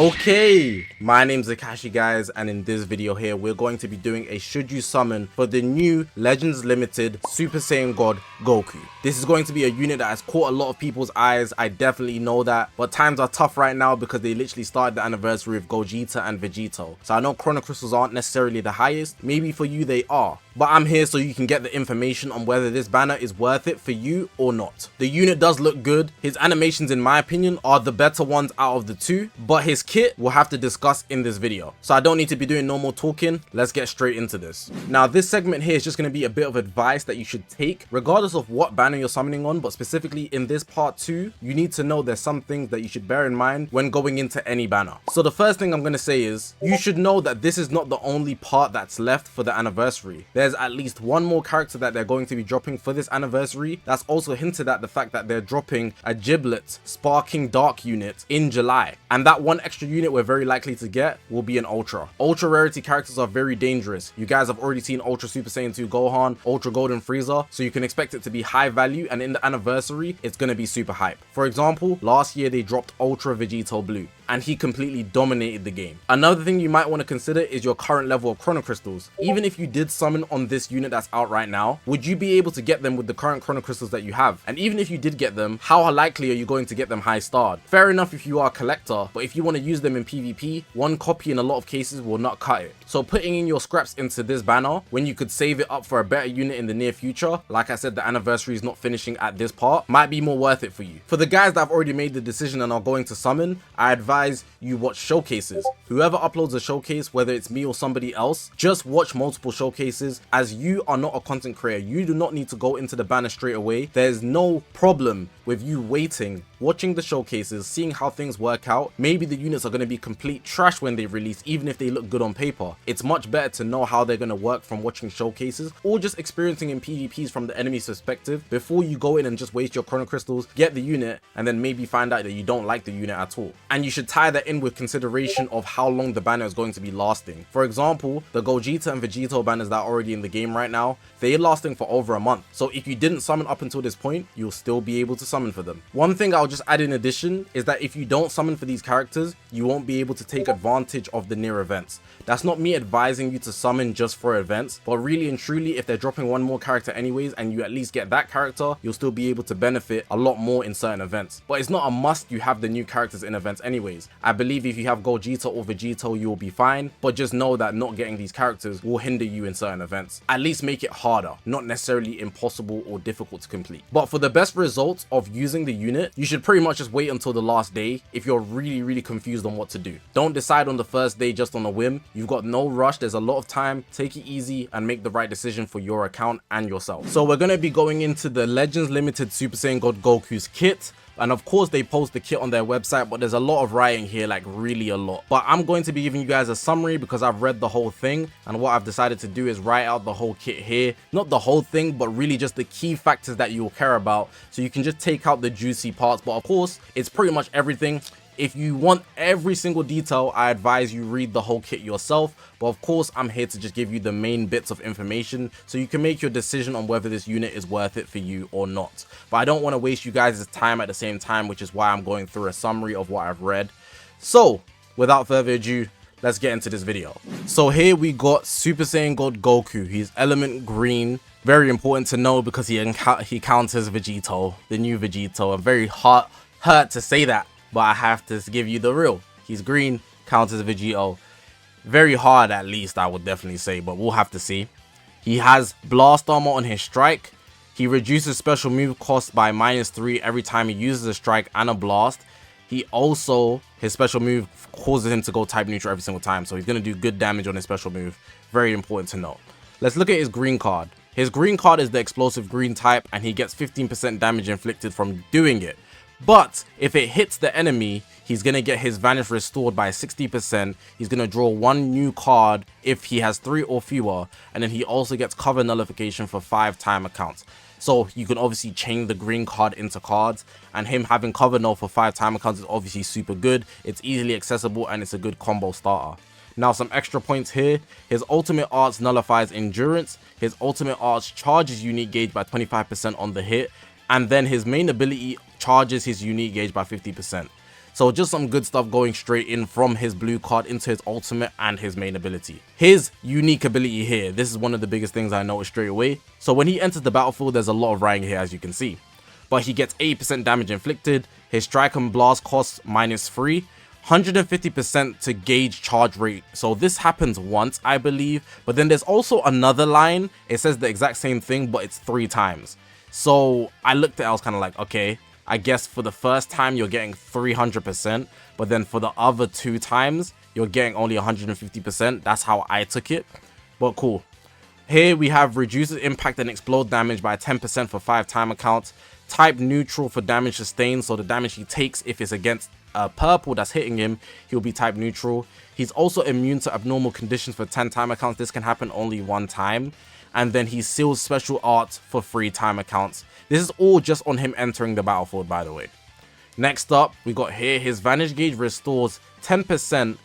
Okay, my name's Zakashi guys, and in this video here we're going to be doing a should you summon for the new Legends Limited Super Saiyan God Goku. This is going to be a unit that has caught a lot of people's eyes, I definitely know that, but times are tough right now because they literally started the anniversary of Gogeta and Vegito. So I know Chrono Crystals aren't necessarily the highest, maybe for you they are, but I'm here so you can get the information on whether this banner is worth it for you or not. The unit does look good, his animations in my opinion are the better ones out of the two, but his kit we'll have to discuss in this video, so I don't need to be doing no more talking. Let's get straight into this. Now this segment here is just going to be a bit of advice that you should take regardless of what banner you're summoning on, but specifically in this part 2 you need to know there's some things that you should bear in mind when going into any banner. So the first thing I'm going to say is you should know that this is not the only part that's left for the anniversary. There's at least one more character that they're going to be dropping for this anniversary. That's also hinted at the fact that they're dropping a Giblet Sparking Dark unit in July, and that one extra unit we're very likely to get will be an Ultra. Ultra rarity characters are very dangerous. You guys have already seen Ultra Super Saiyan 2 Gohan, Ultra Golden Frieza, so you can expect it to be high value, and in the anniversary it's going to be super hype. For example, last year they dropped Ultra Vegito Blue and he completely dominated the game. Another thing you might want to consider is your current level of Chrono Crystals. Even if you did summon on this unit that's out right now, would you be able to get them with the current Chrono Crystals that you have? And even if you did get them, how likely are you going to get them high starred? Fair enough if you are a collector, but if you want to use them in PvP, one copy in a lot of cases will not cut it. So putting in your scraps into this banner when you could save it up for a better unit in the near future, like I said, the anniversary is not finishing at this part, might be more worth it for you. For the guys that have already made the decision and are going to summon, I advise you watch showcases. Whoever uploads a showcase, whether it's me or somebody else, just watch multiple showcases, as you are not a content creator. You do not need to go into the banner straight away. There's no problem with you waiting, watching the showcases, seeing how things work out. Maybe the units are going to be complete trash when they release, even if they look good on paper. It's much better to know how they're going to work from watching showcases or just experiencing in PvPs from the enemy's perspective before you go in and just waste your Chrono Crystals, get the unit, and then maybe find out that you don't like the unit at all. And you should tie that in with consideration of how long the banner is going to be lasting. For example, the Gogeta and Vegito banners that are already in the game right now, they're lasting for over a month. So if you didn't summon up until this point, you'll still be able to summon for them. One thing I'll just add in addition is that if you don't summon for these characters, you won't be able to take advantage of the near events. That's not me advising you to summon just for events, but really and truly, if they're dropping one more character anyways and you at least get that character, you'll still be able to benefit a lot more in certain events. But it's not a must you have the new characters in events anyways. I believe if you have Gogeta or Vegito, you will be fine, but just know that not getting these characters will hinder you in certain events. At least make it harder, not necessarily impossible or difficult to complete. But for the best results of using the unit, you should pretty much just wait until the last day if you're really confused on what to do. Don't decide on the first day just on a whim. You've got no rush, there's a lot of time. Take it easy and make the right decision for your account and yourself. So we're going to be going into the Legends Limited Super Saiyan God Goku's kit. And of course they post the kit on their website, but there's a lot of writing here, like really a lot. But I'm going to be giving you guys a summary because I've read the whole thing, and what I've decided to do is write out the whole kit here. Not the whole thing, but really just the key factors that you'll care about, so you can just take out the juicy parts. But of course, it's pretty much everything. If you want every single detail, I advise you read the whole kit yourself. But of course, I'm here to just give you the main bits of information so you can make your decision on whether this unit is worth it for you or not. But I don't want to waste you guys' time at the same time, which is why I'm going through a summary of what I've read. So without further ado, let's get into this video. So here we got Super Saiyan God Goku. He's element green. Very important to know because he counters Vegito, the new Vegito. I'm very hurt to say that, but I have to give you the real. He's green, counters Vegito. Very hard, at least, I would definitely say, but we'll have to see. He has blast armor on his strike. He reduces special move cost by -3 every time he uses a strike and a blast. He also, his special move causes him to go type neutral every single time, so he's going to do good damage on his special move. Very important to note. Let's look at his green card. His green card is the explosive green type, and he gets 15% damage inflicted from doing it. But if it hits the enemy, he's going to get his vanish restored by 60%. He's going to draw one new card if he has 3 or fewer. And then he also gets cover nullification for 5 time accounts. So you can obviously chain the green card into cards. And him having cover null for 5 time accounts is obviously super good. It's easily accessible and it's a good combo starter. Now some extra points here. His ultimate arts nullifies endurance. His ultimate arts charges unique gauge by 25% on the hit. And then his main ability charges his unique gauge by 50%. So just some good stuff going straight in from his blue card into his ultimate and his main ability. His unique ability here, this is one of the biggest things I noticed straight away. So when he enters the battlefield, there's a lot of writing here, as you can see. But he gets 80% damage inflicted, his strike and blast costs -3, 150% to gauge charge rate. So this happens once, I believe, but then there's also another line. It says the exact same thing, but it's 3 times. So I looked at it, I was kind of like, okay, I guess for the first time you're getting 300%, but then for the other 2 times you're getting only 150%. That's how I took it, but cool. Here we have reduces impact and explode damage by 10% for 5 timer counts. Type neutral for damage sustained, so the damage he takes if it's against purple that's hitting him, he'll be type neutral. He's also immune to abnormal conditions for 10 timer counts. This can happen only 1 time. And then he seals special art for 3 timer counts. This is all just on him entering the battlefield, by the way. Next up, we got here his vanish gauge restores 10%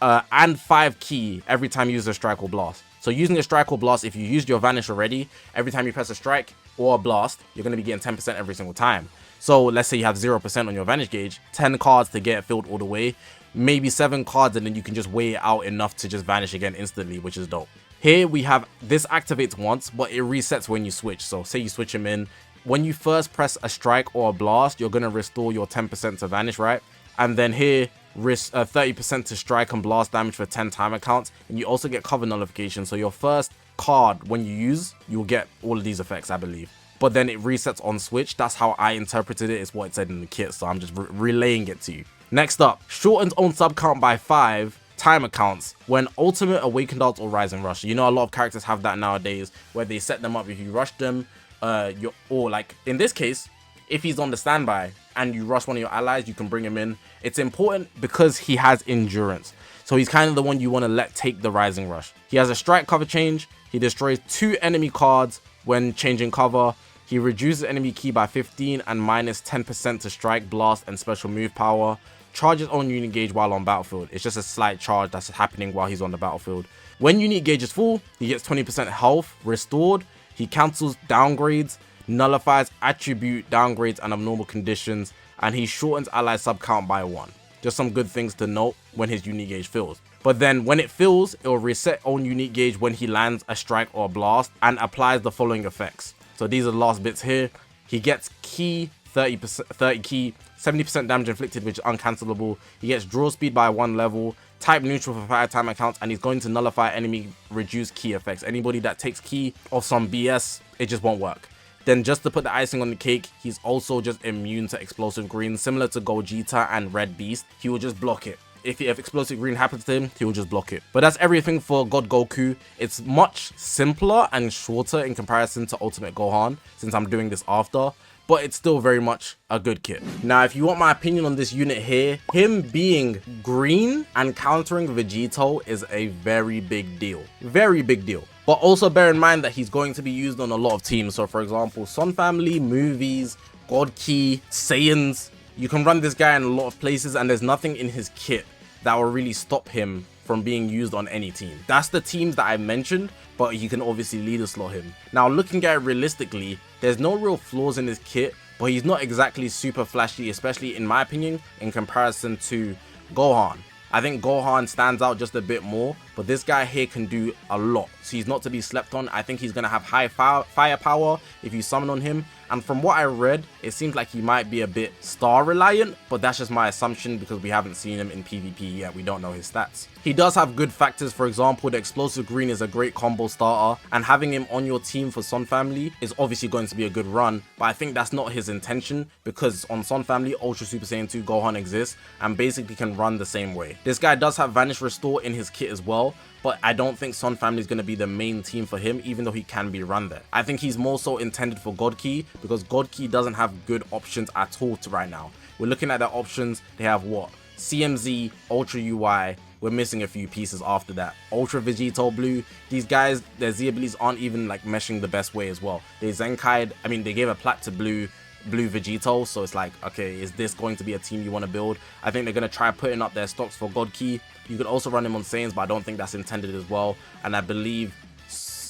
and 5 ki every time you use a strike or blast. So using a strike or blast, if you used your vanish already, every time you press a strike or a blast, you're going to be getting 10% every single time. So let's say you have 0% on your vanish gauge, 10 cards to get it filled all the way, maybe 7 cards, and then you can just weigh it out enough to just vanish again instantly, which is dope. Here we have, this activates once, but it resets when you switch. So say you switch him in, when you first press a strike or a blast, you're going to restore your 10% to vanish, right? And then here, 30% to strike and blast damage for 10 timer counts, and you also get cover nullification. So your first card, when you use, you'll get all of these effects, I believe. But then it resets on switch. That's how I interpreted it. It's what it said in the kit, so I'm just relaying it to you. Next up, shortens own sub count by 5 timer counts when ultimate, awakened art, or rising rush. You know, a lot of characters have that nowadays where they set them up. If you rush them, or like in this case, if he's on the standby and you rush one of your allies, you can bring him in. It's important because he has endurance, so he's kind of the one you want to let take the rising rush. He has a strike cover change. He destroys 2 enemy cards when changing cover. He reduces enemy ki by 15 and -10% to strike, blast, and special move power. Charges own unit gauge while on battlefield. It's just a slight charge that's happening while he's on the battlefield. When unit gauge is full, he gets 20% health restored. He cancels downgrades, nullifies attribute downgrades and abnormal conditions, and he shortens ally sub count by 1. Just some good things to note when his unit gauge fills. But then when it fills, it will reset own unit gauge when he lands a strike or a blast and applies the following effects. So these are the last bits here. He gets ki 30 ki, 70% damage inflicted, which is uncancelable. He gets draw speed by 1 level, type neutral for 5 timer counts, and he's going to nullify enemy reduced ki effects. Anybody that takes ki off some BS, it just won't work. Then just to put the icing on the cake, he's also just immune to explosive green, similar to Gogeta and Red Beast. He will just block it. If explosive green happens to him, he will just block it. But that's everything for God Goku. It's much simpler and shorter in comparison to Ultimate Gohan, since I'm doing this after, but it's still very much a good kit. Now, if you want my opinion on this unit here, him being green and countering Vegito is a very big deal. Very big deal. But also bear in mind that he's going to be used on a lot of teams. So for example, Son Family, movies, God Ki, Saiyans. You can run this guy in a lot of places, and there's nothing in his kit that will really stop him from being used on any team. That's the teams that I mentioned, but you can obviously leader slot him. Now, looking at it realistically, there's no real flaws in his kit, but he's not exactly super flashy, especially in my opinion, in comparison to Gohan. I think Gohan stands out just a bit more, but this guy here can do a lot. So he's not to be slept on. I think he's going to have high firepower if you summon on him. And from what I read, it seems like he might be a bit star reliant, but that's just my assumption because we haven't seen him in PvP yet. We don't know his stats. He does have good factors. For example, the explosive green is a great combo starter, and having him on your team for Son Family is obviously going to be a good run, but I think that's not his intention because on Son Family, Ultra Super Saiyan 2 Gohan exists and basically can run the same way. This guy does have Vanish Restore in his kit as well, but I don't think Son Family is going to be the main team for him, even though he can be run there. I think he's more so intended for God Ki because God Ki doesn't have good options at all right now. We're looking at their options. They have what? CMZ, Ultra UI. We're missing a few pieces after that. Ultra Vegito Blue. These guys, their Z abilities aren't even like meshing the best way as well. They Zenkai'd, I mean, they gave a plat to Blue Vegito, so it's like, okay, is this going to be a team you want to build? I think they're going to try putting up their stocks for God Ki. You could also run him on Saiyans, but I don't think that's intended as well. And I believe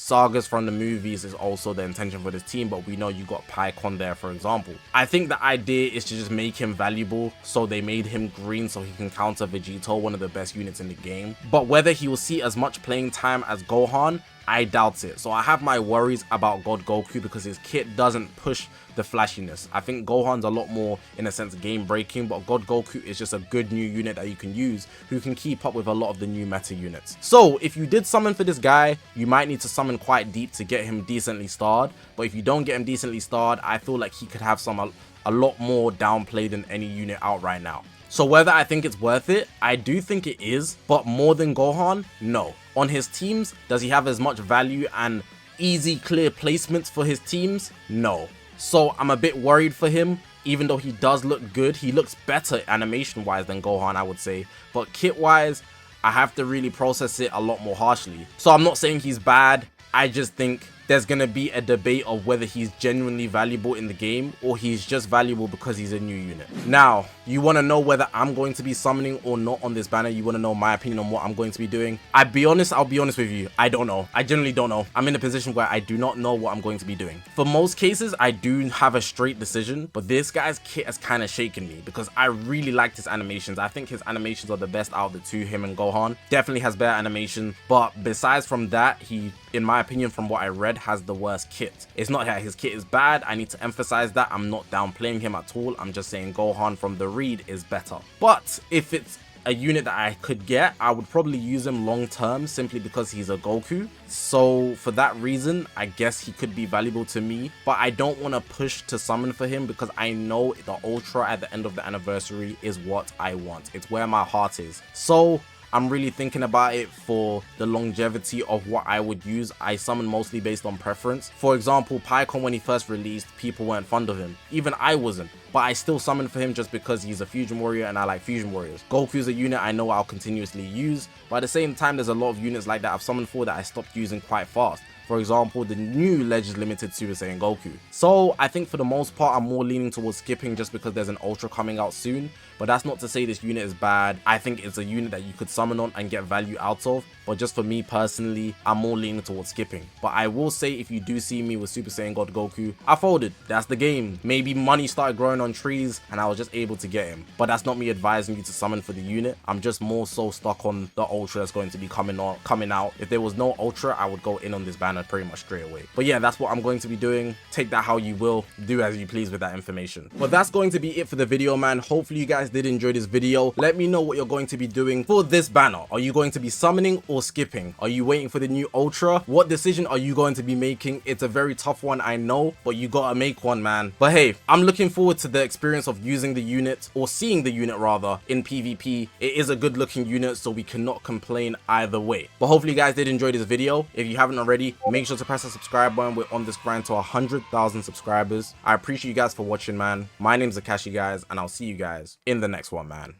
Sagas from the movies is also the intention for this team, but we know you got Pycon there, for example. I think the idea is to just make him valuable, so they made him green so he can counter Vegito, one of the best units in the game. But whether he will see as much playing time as Gohan, I doubt it. So I have my worries about God Goku because his kit doesn't push the flashiness. I think Gohan's a lot more, in a sense, game breaking, but God Goku is just a good new unit that you can use who can keep up with a lot of the new meta units. So if you did summon for this guy, you might need to summon quite deep to get him decently starred. But if you don't get him decently starred, I feel like he could have a lot more downplay than any unit out right now. So whether I think it's worth it, I do think it is, but more than Gohan, no. On his teams, does he have as much value and easy clear placements for his teams? No. So I'm a bit worried for him. Even though he does look good, he looks better animation wise than Gohan, I would say, but kit wise, I have to really process it a lot more harshly. So I'm not saying he's bad, I just think there's going to be a debate of whether he's genuinely valuable in the game or he's just valuable because he's a new unit. Now, you want to know whether I'm going to be summoning or not on this banner. You want to know my opinion on what I'm going to be doing. I'll be honest with you. I don't know. I generally don't know. I'm in a position where I do not know what I'm going to be doing. For most cases, I do have a straight decision, but this guy's kit has kind of shaken me because I really liked his animations. I think his animations are the best out of the two, him and Gohan. Definitely has better animation, but besides from that, he, in my opinion, from what I read, has the worst kit. It's not that his kit is bad. I need to emphasize that. I'm not downplaying him at all. I'm just saying Gohan from the read is better. But if it's a unit that I could get, I would probably use him long term simply because he's a Goku. So for that reason, I guess he could be valuable to me, but I don't want to push to summon for him because I know the Ultra at the end of the anniversary is what I want. It's where my heart is. So I'm really thinking about it for the longevity of what I would use. I summon mostly based on preference. For example, Pycon, when he first released, people weren't fond of him. Even I wasn't. But I still summon for him just because he's a fusion warrior and I like fusion warriors. Goku's a unit I know I'll continuously use, but at the same time, there's a lot of units like that I've summoned for that I stopped using quite fast. For example, the new Legends Limited Super Saiyan Goku. So I think for the most part, I'm more leaning towards skipping just because there's an Ultra coming out soon. But that's not to say this unit is bad. I think it's a unit that you could summon on and get value out of. But just for me personally, I'm more leaning towards skipping. But I will say, if you do see me with Super Saiyan God Goku, I folded. That's the game. Maybe money started growing on trees and I was just able to get him. But that's not me advising you to summon for the unit. I'm just more so stuck on the Ultra that's going to be coming out. If there was no Ultra, I would go in on this banner pretty much straight away. But yeah, that's what I'm going to be doing. Take that how you will. Do as you please with that information. But that's going to be it for the video, man. Hopefully you guys did enjoy this video. Let me know what you're going to be doing for this banner. Are you going to be summoning or skipping? Are you waiting for the new Ultra? What decision are you going to be making? It's a very tough one, I know, but you gotta make one, man. But hey, I'm looking forward to the experience of using the unit, or seeing the unit rather, in PvP. It is a good looking unit, so we cannot complain either way. But hopefully you guys did enjoy this video. If you haven't already, make sure to press the subscribe button. We're on this grind to 100,000 subscribers. I appreciate you guys for watching, man. My name's Zakashi, guys, and I'll see you guys in the next one, man.